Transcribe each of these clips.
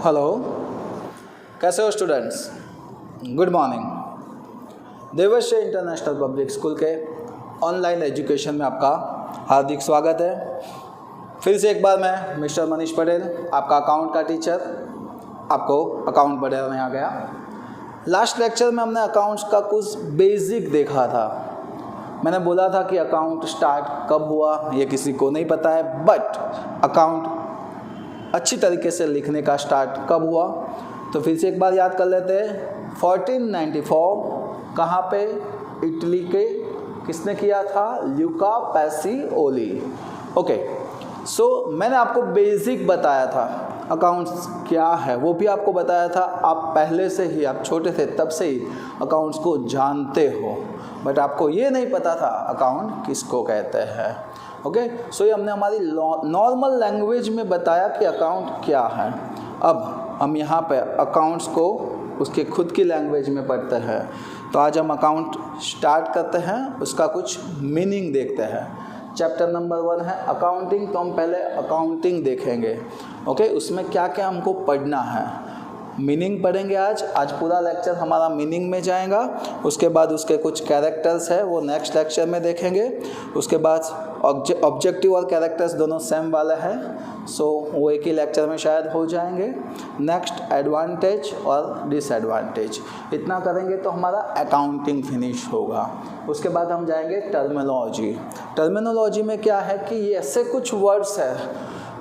Hello, कैसे हो students? Good morning. देवर्षि इंटरनेशनल पब्लिक स्कूल के ऑनलाइन एजुकेशन में आपका हार्दिक स्वागत है। फिर से एक बार मैं मिस्टर मनीष पटेल, आपका अकाउंट का टीचर, आपको अकाउंट पढ़ाने आ गया। लास्ट लेक्चर में हमने अकाउंट्स का कुछ बेसिक देखा था। मैंने बोला था कि अकाउंट स्टार्ट कब हुआ ये किसी को नहीं पता है, बट अकाउंट अच्छी तरीके से लिखने का स्टार्ट कब हुआ तो फिर से एक बार याद कर लेते हैं। 1494 कहाँ पे? इटली के किसने किया था? Luca Pacioli. ओके, सो मैंने आपको बेसिक बताया था अकाउंट्स क्या है, वो भी आपको बताया था। आप पहले से ही, आप छोटे थे तब से ही अकाउंट्स को जानते हो, बट आपको ये नहीं पता था अकाउंट किसको कहते हैं। ओके, सो ये हमने हमारी नॉर्मल लैंग्वेज में बताया कि अकाउंट क्या है। अब हम यहाँ पे अकाउंट्स को उसके खुद की लैंग्वेज में पढ़ते हैं। तो आज हम अकाउंट स्टार्ट करते हैं, उसका कुछ मीनिंग देखते हैं। चैप्टर नंबर 1 है अकाउंटिंग, तो हम पहले अकाउंटिंग देखेंगे। ओके, उसमें क्या क्या हमको पढ़ना है, मीनिंग पढ़ेंगे। आज पूरा लेक्चर हमारा मीनिंग में जाएगा। उसके बाद उसके कुछ कैरेक्टर्स है वो नेक्स्ट लेक्चर में देखेंगे। उसके बाद ऑब्जेक्टिव और कैरेक्टर्स दोनों सेम वाला है, सो वो एक ही लेक्चर में शायद हो जाएंगे। नेक्स्ट एडवांटेज और डिसएडवांटेज, इतना करेंगे तो हमारा अकाउंटिंग फिनिश होगा। उसके बाद हम जाएंगे टर्मिनोलॉजी। टर्मिनोलॉजी में क्या है कि ये ऐसे कुछ वर्ड्स है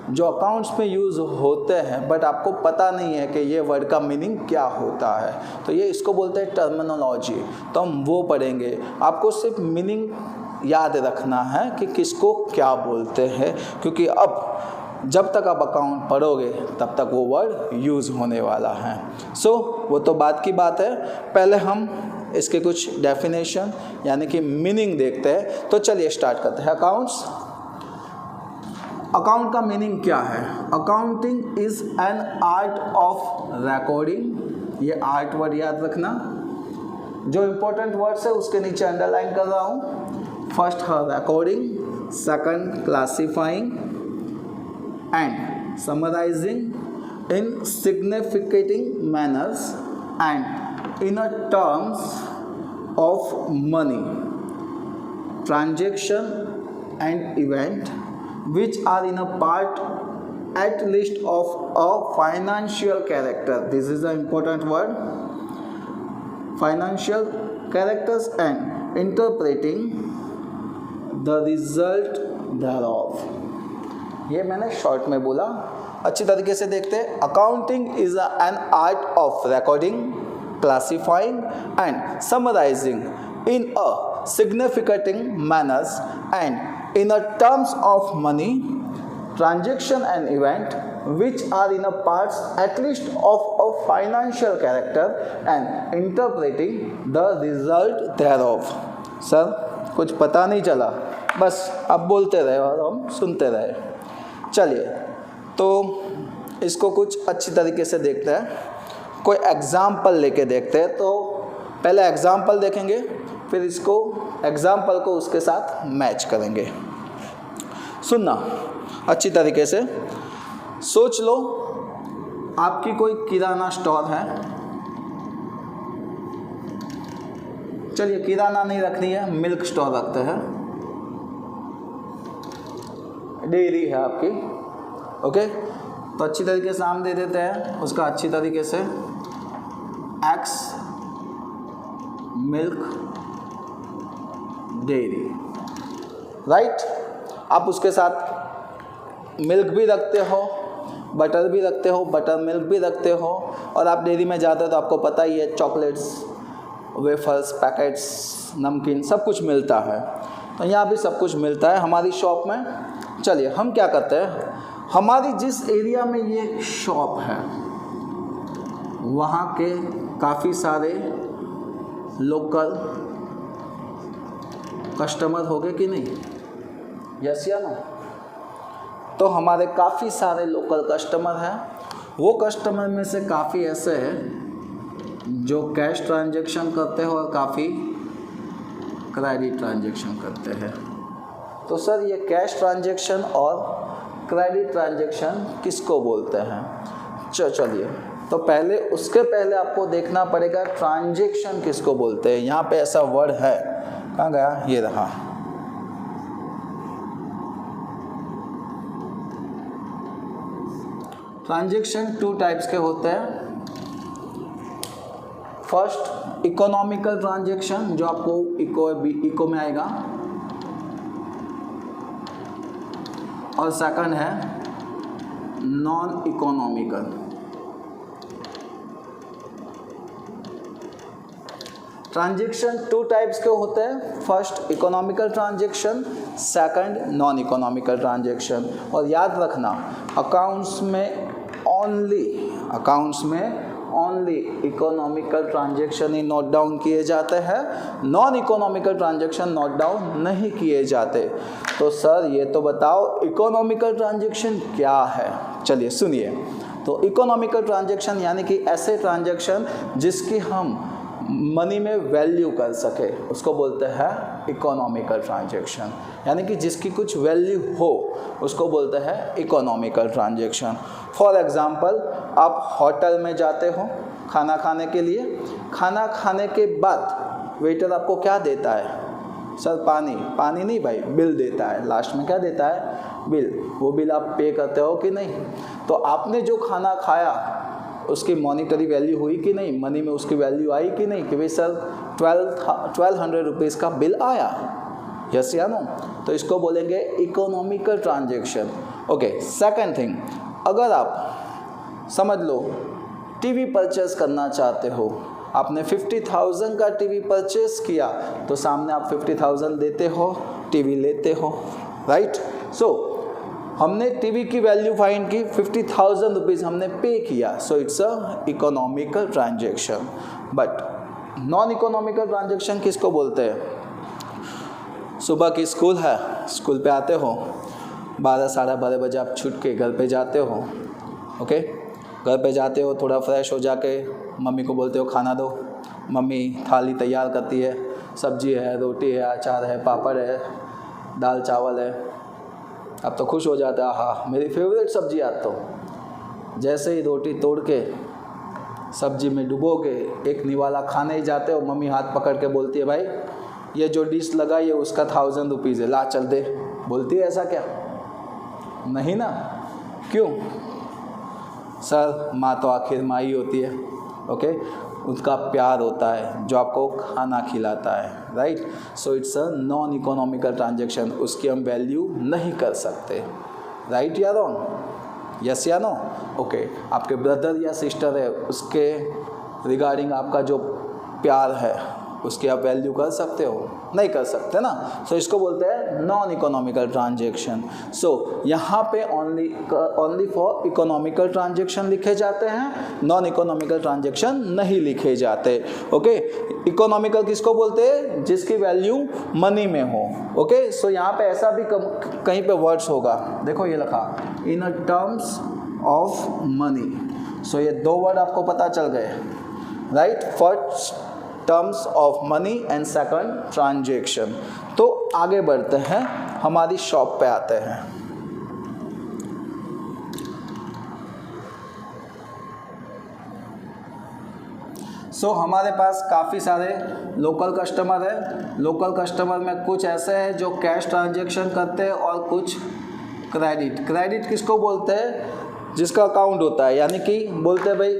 जो अकाउंट्स में यूज़ होते हैं बट आपको पता नहीं है कि ये वर्ड का मीनिंग क्या होता है, तो ये इसको बोलते हैं टर्मिनोलॉजी। तो हम वो पढ़ेंगे। आपको सिर्फ मीनिंग याद रखना है कि किसको क्या बोलते हैं, क्योंकि अब जब तक आप अकाउंट पढ़ोगे तब तक वो वर्ड यूज़ होने वाला है। सो वो तो बात की बात है, पहले हम इसके कुछ डेफिनेशन यानी कि मीनिंग देखते हैं। तो चलिए स्टार्ट करते हैं। अकाउंट्स, अकाउंट का मीनिंग क्या है? Accounting is an art of recording. ये आर्ट वर्ड याद रखना। जो इंपॉर्टेंट वर्ड्स है उसके नीचे अंडरलाइन कर रहा हूँ। फर्स्ट है recording, second classifying and summarising in significant manners and in terms of money, transaction and event which are in a part at least of a financial character. This is an important word. Financial characters and interpreting the result thereof. ये मैंने short में बोला, अच्छी तरीके से देखते हैं। Accounting is an art of recording, classifying and summarising in a significant manners and in a terms of money, transaction and event which are in a parts at least of a financial character and interpreting the result thereof. Sir कुछ पता नहीं चला, बस आप बोलते रहे और हम सुनते रहे। चलिए तो इसको कुछ अच्छी तरीके से देखते हैं, कोई एग्जाम्पल लेके देखते हैं। तो पहले एग्जाम्पल देखेंगे, फिर इसको एग्जाम्पल को उसके साथ मैच करेंगे। सुनना अच्छी तरीके से, सोच लो आपकी कोई किराना स्टोर है। चलिए किराना नहीं रखनी है, मिल्क स्टोर रखते हैं। डेयरी है आपकी, ओके। तो अच्छी तरीके से नाम दे देते हैं उसका, अच्छी तरीके से एक्स मिल्क डेयरी, राइट। आप उसके साथ मिल्क भी रखते हो, बटर भी रखते हो, बटर मिल्क भी रखते हो, और आप डेयरी में जाते हो तो आपको पता ही है चॉकलेट्स, वेफर्स, पैकेट्स, नमकीन सब कुछ मिलता है। तो यहाँ भी सब कुछ मिलता है हमारी शॉप में। चलिए हम क्या करते हैं, हमारी जिस एरिया में ये शॉप है वहाँ के काफ़ी सारे लोकल कस्टमर हो गए कि नहीं? यस या नो? तो हमारे काफ़ी सारे लोकल कस्टमर हैं। वो कस्टमर में से काफ़ी ऐसे हैं जो कैश ट्रांजैक्शन करते हैं और काफ़ी क्रेडिट ट्रांजैक्शन करते हैं। तो सर ये कैश ट्रांजैक्शन और क्रेडिट ट्रांजैक्शन किसको बोलते हैं? चलिए, तो पहले उसके पहले आपको देखना पड़ेगा ट्रांजैक्शन किसको बोलते हैं। यहाँ पे ऐसा वर्ड है, कहाँ गया, ये रहा। ट्रांजैक्शन 2 टाइप्स के होते हैं। फर्स्ट इकोनॉमिकल ट्रांजैक्शन, जो आपको इको में आएगा, और सेकंड है नॉन इकोनॉमिकल। ट्रांजैक्शन 2 टाइप्स के होते हैं। First economical transaction, second non economical transaction. और याद रखना, अकाउंट्स में ओनली इकोनॉमिकल ट्रांजैक्शन ही नोट डाउन किए जाते हैं, non economical transaction note down नहीं किए जाते। तो सर ये तो बताओ इकोनॉमिकल ट्रांजैक्शन क्या है। चलिए सुनिए। तो इकोनॉमिकल ट्रांजैक्शन यानी कि ऐसे ट्रांजैक्शन जिसकी हम मनी में वैल्यू कर सके, उसको बोलते हैं इकोनॉमिकल ट्रांजैक्शन। यानी कि जिसकी कुछ वैल्यू हो उसको बोलते हैं इकोनॉमिकल ट्रांजैक्शन। फॉर एग्जांपल, आप होटल में जाते हो खाना खाने के लिए, खाना खाने के बाद वेटर आपको क्या देता है? सर पानी नहीं भाई, बिल देता है। लास्ट में क्या देता है? बिल। वो बिल आप पे करते हो कि नहीं? तो आपने जो खाना खाया उसकी मॉनिटरी वैल्यू हुई कि नहीं, मनी में उसकी वैल्यू आई कि नहीं, कि भाई सर 1200 रुपीज़ का बिल आया, यस या नो? तो इसको बोलेंगे economical transaction. Okay, second thing, अगर आप समझ लो टीवी परचेस करना चाहते हो, आपने 50,000 का टीवी परचेस किया, तो सामने आप 50,000 देते हो, टीवी लेते हो, राइट? सो हमने टीवी की वैल्यू फाइंड की, 50,000 रुपीज़ हमने पे किया, so it's a economical transaction. But non economical transaction किसको बोलते हैं? सुबह की स्कूल है, स्कूल पे आते हो, 12 साढ़े 12 बजे आप छूट के घर पे जाते हो। ओके, घर पे जाते हो, थोड़ा फ्रेश हो जाके मम्मी को बोलते हो खाना दो। मम्मी थाली तैयार करती है, सब्जी है, रोटी है, अचार है, पापड़ है, दाल चावल है। अब तो खुश हो जाता है, हाँ मेरी फेवरेट सब्जी। आज तो जैसे ही रोटी तोड़ के सब्जी में डुबो के एक निवाला खाने ही जाते हो, मम्मी हाथ पकड़ के बोलती है, भाई ये जो डिश लगाई है उसका 1000 रुपीज़ है, ला चल दे। बोलती है ऐसा क्या? नहीं ना? क्यों? सर माँ तो आखिर माँ ही होती है। ओके, उसका प्यार होता है जो आपको खाना खिलाता है, right? So it's a non economical transaction, उसकी हम वैल्यू नहीं कर सकते, राइट या रॉन्ग? यस या नो? ओके, आपके ब्रदर या सिस्टर है, उसके रिगार्डिंग आपका जो प्यार है उसकी आप वैल्यू कर सकते हो? नहीं कर सकते ना। सो इसको बोलते हैं नॉन इकोनॉमिकल ट्रांजैक्शन। सो यहाँ पे ओनली फॉर इकोनॉमिकल ट्रांजैक्शन लिखे जाते हैं, नॉन इकोनॉमिकल ट्रांजैक्शन नहीं लिखे जाते। ओके, इकोनॉमिकल किसको बोलते हैं? जिसकी वैल्यू मनी में हो। ओके, सो यहाँ पे ऐसा भी कहीं पे वर्ड्स होगा, देखो ये लिखा इन टर्म्स ऑफ मनी। सो ये 2 वर्ड आपको पता चल गए, right? First terms of money and second transaction. तो आगे बढ़ते हैं, हमारी शॉप पे आते हैं। सो हमारे पास काफ़ी सारे लोकल कस्टमर हैं। लोकल कस्टमर में कुछ ऐसे हैं जो कैश ट्रांजैक्शन करते हैं और कुछ क्रेडिट किसको बोलते हैं? जिसका अकाउंट होता है, यानी कि बोलते हैं भाई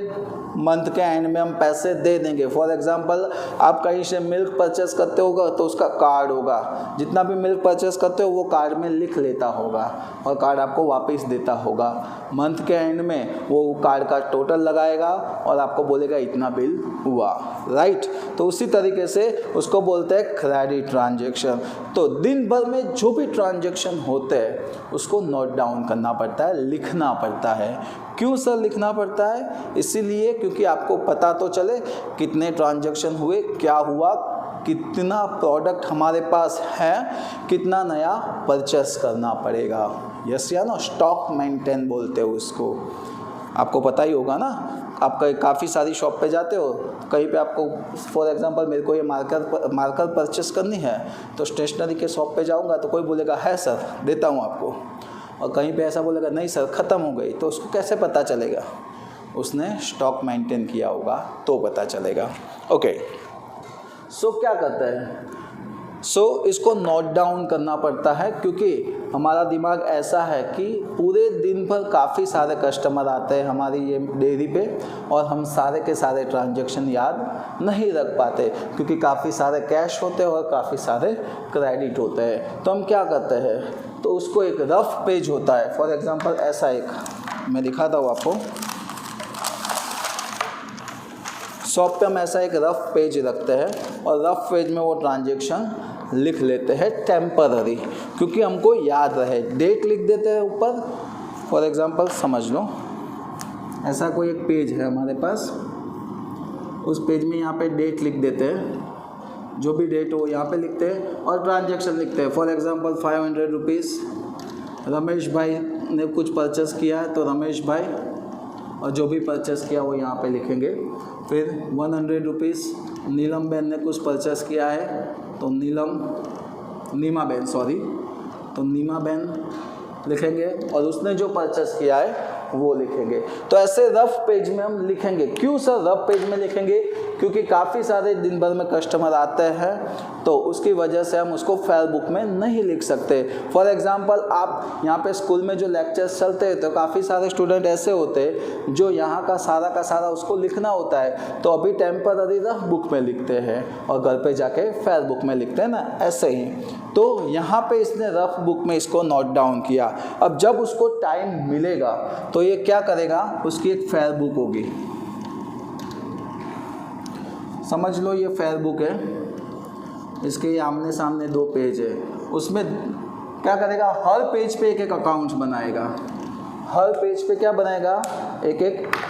मंथ के एंड में हम पैसे दे देंगे। फॉर एग्जांपल, आप कहीं से मिल्क परचेस करते होगा तो उसका कार्ड होगा, जितना भी मिल्क परचेस करते हो वो कार्ड में लिख लेता होगा और कार्ड आपको वापस देता होगा। मंथ के एंड में वो कार्ड का टोटल लगाएगा और आपको बोलेगा इतना बिल हुआ, राइट? तो उसी तरीके से उसको बोलते हैं क्रेडिट ट्रांजैक्शन। तो दिन भर में जो भी ट्रांजैक्शन होते हैं उसको नोट डाउन करना पड़ता है, लिखना पड़ता है। क्यों सर लिखना पड़ता है? इसीलिए क्योंकि आपको पता तो चले कितने ट्रांजैक्शन हुए, क्या हुआ, कितना प्रोडक्ट हमारे पास है, कितना नया परचेस करना पड़ेगा। यस या नो? स्टॉक मेंटेन बोलते हो उसको। आपको पता ही होगा ना, आप काफ़ी सारी शॉप पे जाते हो, कहीं पे आपको फॉर एग्जांपल मेरे को ये मार्कर परचेस करनी है तो स्टेशनरी के शॉप पे जाऊंगा तो कोई बोलेगा है सर देता हूँ आपको, और कहीं पे ऐसा बोलेगा नहीं सर ख़त्म हो गई, तो उसको कैसे पता चलेगा? उसने स्टॉक मेंटेन किया होगा तो पता चलेगा। ओके, सो क्या करते हैं, इसको नोट डाउन करना पड़ता है, क्योंकि हमारा दिमाग ऐसा है कि पूरे दिन भर काफ़ी सारे कस्टमर आते हैं हमारी ये डेयरी पे और हम सारे के सारे ट्रांजैक्शन याद नहीं रख पाते, क्योंकि काफ़ी सारे कैश होते हैं और काफ़ी सारे क्रेडिट होते हैं। तो हम क्या करते हैं, तो उसको एक रफ पेज होता है, फॉर एग्जांपल ऐसा एक मैं दिखाता हूँ आपको। शॉप पे हम ऐसा एक रफ पेज रखते हैं और रफ पेज में वो ट्रांजैक्शन लिख लेते हैं टेम्पररी, क्योंकि हमको याद रहे। डेट लिख देते हैं ऊपर, फॉर एग्जांपल समझ लो ऐसा कोई एक पेज है हमारे पास, उस पेज में यहाँ पे डेट लिख देते हैं, जो भी डेट हो यहाँ पे लिखते हैं और ट्रांजैक्शन लिखते हैं। फॉर एग्जांपल 500 रुपीज़ रमेश भाई ने कुछ परचेस किया है तो रमेश भाई, और जो भी परचेस किया वो यहाँ पे लिखेंगे। फिर 100 रुपीज़ नीलम बहन ने कुछ परचेस किया है तो नीमा बहन लिखेंगे और उसने जो परचेस किया है वो लिखेंगे। तो ऐसे रफ पेज में हम लिखेंगे। क्यों सर रफ पेज में लिखेंगे, क्योंकि काफ़ी सारे दिन भर में कस्टमर आते हैं तो उसकी वजह से हम उसको फेयर बुक में नहीं लिख सकते। फॉर एग्जांपल आप यहाँ पे स्कूल में जो लेक्चर्स चलते हैं तो काफ़ी सारे स्टूडेंट ऐसे होते हैं जो यहाँ का सारा उसको लिखना होता है, तो अभी टेम्पररी रफ बुक में लिखते हैं और घर पे जाके फेयर बुक में लिखते हैं ना, ऐसे ही। तो यहाँ पे इसने रफ बुक में इसको नोट डाउन किया। अब जब उसको टाइम मिलेगा तो ये क्या करेगा, उसकी एक फेयर बुक होगी, समझ लो ये फेयर बुक है, इसके आमने सामने 2 पेज है, उसमें क्या करेगा, हर पेज पे एक अकाउंट्स बनाएगा। हर पेज पे क्या बनाएगा, एक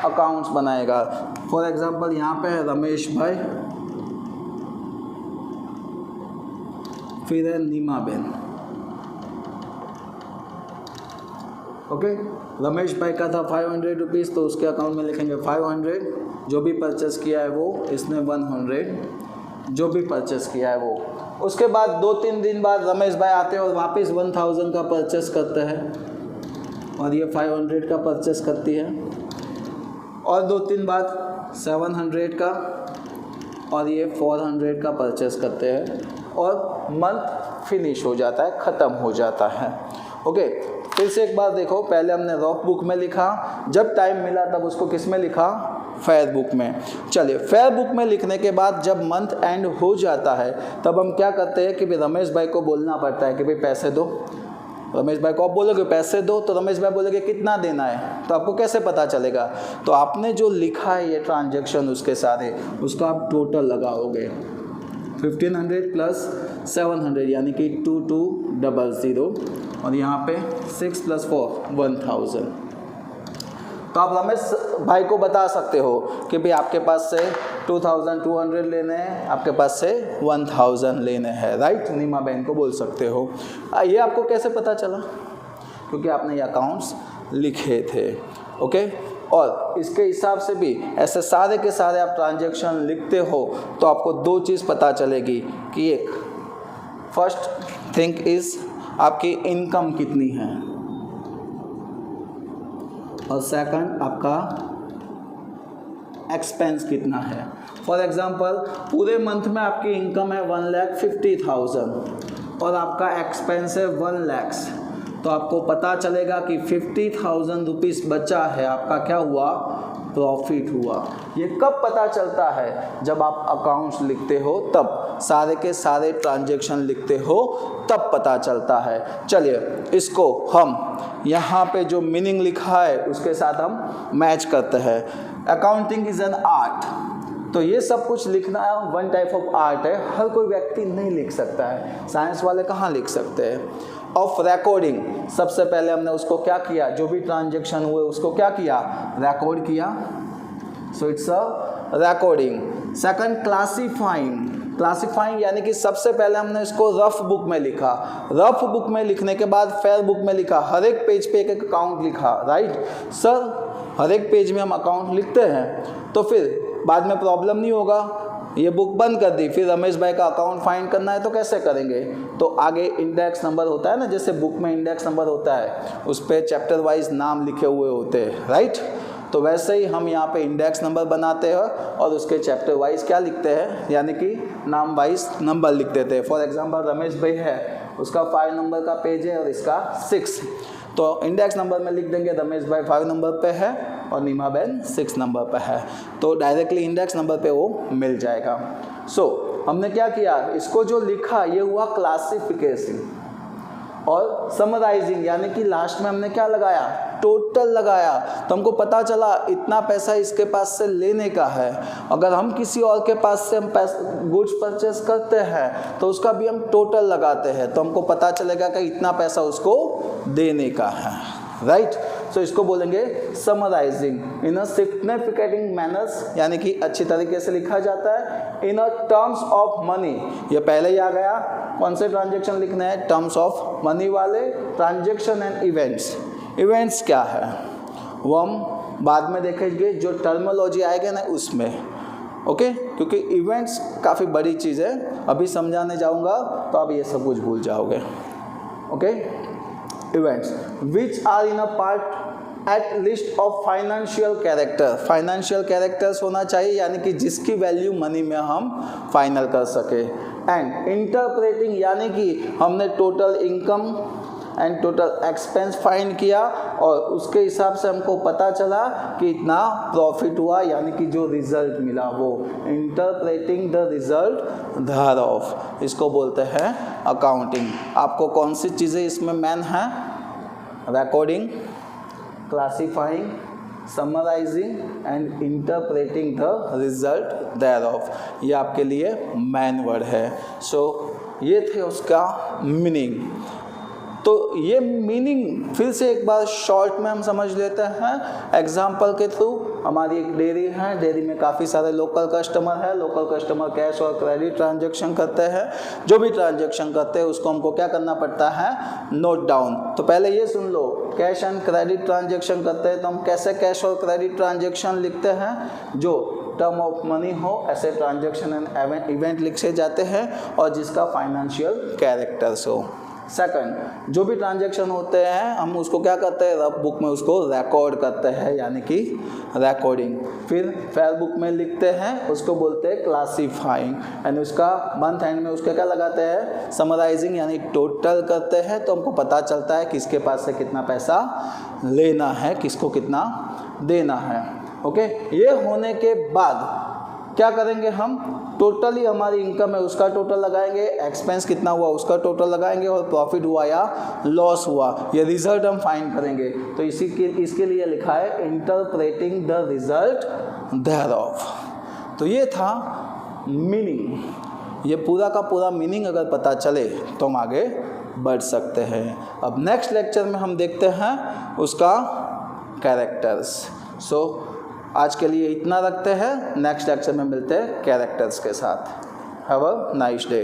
अकाउंट्स बनाएगा। फॉर एग्जांपल यहाँ पे है रमेश भाई, फिर है नीमा बहन। ओके, रमेश भाई का था 500 रुपीज़ तो उसके अकाउंट में लिखेंगे 500, जो भी परचेस किया है वो, इसने 100 जो भी परचेस किया है वो। उसके बाद 2-3 दिन बाद रमेश भाई आते हैं और वापस 1000 का परचेस करते हैं और ये 500 का परचेस करती है, और 2-3 बाद 700 का और ये 400 का परचेस करते हैं और मंथ फिनिश हो जाता है, ख़त्म हो जाता है। ओके, फिर से एक बार देखो, पहले हमने रफ बुक में लिखा, जब टाइम मिला तब उसको किस में लिखा, फेयर बुक में। चलिए, फेयर बुक में लिखने के बाद जब मंथ एंड हो जाता है तब हम क्या करते हैं कि भाई रमेश भाई को बोलना पड़ता है कि भाई पैसे दो। रमेश भाई को आप बोलोगे पैसे दो तो रमेश भाई बोलेंगे कितना देना है, तो आपको कैसे पता चलेगा, तो आपने जो लिखा है ये ट्रांजैक्शन उसके सारे, उसका आप टोटल लगाओगे 1500 प्लस 700 यानी कि 2200 और यहाँ पे 6 + 4 1000। तो आप रमेश भाई को बता सकते हो कि भाई आपके पास से 2200 लेने हैं, आपके पास से 1000 लेने हैं, राइट। नीमा बहन को बोल सकते हो। ये आपको कैसे पता चला, क्योंकि आपने ये अकाउंट्स लिखे थे। ओके, और इसके हिसाब से भी ऐसे सारे के सारे आप ट्रांजैक्शन लिखते हो तो आपको 2 चीज़ पता चलेगी कि एक फर्स्ट थिंग इज़ आपकी इनकम कितनी है और सेकंड आपका एक्सपेंस कितना है। फॉर एग्जांपल पूरे मंथ में आपकी इनकम है 1,50,000 और आपका एक्सपेंस है 1 लाख, तो आपको पता चलेगा कि 50,000 रुपीज़ बचा है, आपका क्या हुआ, प्रॉफिट हुआ। ये कब पता चलता है, जब आप अकाउंट्स लिखते हो तब, सारे के सारे ट्रांजैक्शन लिखते हो तब पता चलता है। चलिए, इसको हम यहाँ पे जो मीनिंग लिखा है उसके साथ हम मैच करते हैं। अकाउंटिंग इज़ एन आर्ट, तो ये सब कुछ लिखना 1 टाइप ऑफ आर्ट है, हर कोई व्यक्ति नहीं लिख सकता है, साइंस वाले कहाँ लिख सकते हैं। ऑफ रिकॉर्डिंग, सबसे पहले हमने उसको क्या किया, जो भी ट्रांजैक्शन हुए उसको क्या किया, रिकॉर्ड किया, so it's a recording. Second classifying यानी कि सबसे पहले हमने इसको रफ बुक में लिखा, रफ बुक में लिखने के बाद फेयर बुक में लिखा, हर एक पेज पे एक अकाउंट लिखा, राइट सर। हर एक पेज में हम अकाउंट लिखते हैं तो फिर बाद में प्रॉब्लम नहीं होगा, ये बुक बंद कर दी, फिर रमेश भाई का अकाउंट फाइंड करना है तो कैसे करेंगे, तो आगे इंडेक्स नंबर होता है ना, जैसे बुक में इंडेक्स नंबर होता है, उस पर चैप्टर वाइज नाम लिखे हुए होते हैं, राइट। तो वैसे ही हम यहाँ पे इंडेक्स नंबर बनाते हैं और उसके चैप्टर वाइज क्या लिखते हैं, यानी कि नाम वाइज नंबर लिख देते हैं। फॉर एग्जांपल रमेश भाई है, उसका 5 नंबर का पेज है और इसका 6, तो इंडेक्स नंबर में लिख देंगे रमेश भाई 5 नंबर पे है और नीमा बहन 6 नंबर पे है, तो डायरेक्टली इंडेक्स नंबर पे वो मिल जाएगा। हमने क्या किया, इसको जो लिखा ये हुआ क्लासिफिकेशन और समराइजिंग, यानी कि लास्ट में हमने क्या लगाया, टोटल लगाया। तो हमको पता चला इतना पैसा इसके पास से लेने का है। अगर हम किसी और के पास से हम गुड्स परचेस करते हैं तो उसका भी हम टोटल लगाते हैं, तो हमको पता चलेगा कि इतना पैसा उसको देने का है, राइट। सो इसको बोलेंगे summarising in a significant manners, यानी कि अच्छी तरीके से लिखा जाता है। In a terms of money, ये पहले ही आ गया, कौन से ट्रांजेक्शन लिखने हैं, टर्म्स ऑफ मनी वाले। ट्रांजेक्शन एंड इवेंट्स, इवेंट्स क्या है वो हम बाद में देखेंगे, जो टर्मिनोलॉजी आएगा ना उसमें, ओके, क्योंकि इवेंट्स काफ़ी बड़ी चीज़ है, अभी समझाने जाऊंगा तो आप ये सब कुछ भूल जाओगे, okay. Events which are in a part at least of financial character, financial characters होना चाहिए, यानी कि जिसकी वैल्यू मनी में हम फाइनल कर सके। एंड इंटरप्रेटिंग, यानी कि हमने total income and total expense find किया और उसके हिसाब से हमको पता चला कि इतना प्रॉफिट हुआ, यानी कि जो रिजल्ट मिला वो इंटरप्रेटिंग द रिजल्ट thereof, इसको बोलते हैं अकाउंटिंग। आपको कौन सी चीज़ें इसमें मेन है, recording, classifying, summarising and interpreting the result thereof, ये आपके लिए मेन वर्ड है। ये थे उसका मीनिंग। तो ये मीनिंग फिर से एक बार शॉर्ट में हम समझ लेते हैं एग्जाम्पल के थ्रू। हमारी एक डेयरी है, डेयरी में काफ़ी सारे लोकल कस्टमर है। लोकल कस्टमर कैश और क्रेडिट ट्रांजैक्शन करते हैं। जो भी ट्रांजैक्शन करते हैं उसको हमको क्या करना पड़ता है, नोट डाउन। तो पहले ये सुन लो, कैश एंड क्रेडिट ट्रांजैक्शन करते हैं तो हम कैसे कैश और क्रेडिट ट्रांजैक्शन लिखते हैं, जो टर्म ऑफ मनी हो ऐसे ट्रांजैक्शन एंड इवेंट लिखे जाते हैं और जिसका फाइनेंशियल कैरेक्टर्स हो। सेकंड, जो भी ट्रांजैक्शन होते हैं हम उसको क्या करते हैं, रफ बुक में उसको रिकॉर्ड करते हैं, यानी कि रिकॉर्डिंग। फिर फेयर बुक में लिखते हैं, उसको बोलते हैं क्लासीफाइंग, यानी उसका मंथ एंड में उसके क्या लगाते हैं, समराइजिंग, यानी टोटल करते हैं तो हमको पता चलता है किसके पास से कितना पैसा लेना है, किसको कितना देना है, ओके। ये होने के बाद क्या करेंगे, हम टोटली हमारी इनकम है उसका टोटल लगाएंगे, एक्सपेंस कितना हुआ उसका टोटल लगाएंगे और प्रॉफिट हुआ या लॉस हुआ ये रिजल्ट हम फाइंड करेंगे। तो इसके लिए लिखा है इंटरप्रेटिंग द रिजल्ट thereof। तो ये था मीनिंग। ये पूरा का पूरा मीनिंग अगर पता चले तो हम आगे बढ़ सकते हैं। अब नेक्स्ट लेक्चर में हम देखते हैं उसका कैरेक्टर्स। आज के लिए इतना रखते हैं, नेक्स्ट लेक्चर में मिलते हैं कैरेक्टर्स के साथ। Have a nice day.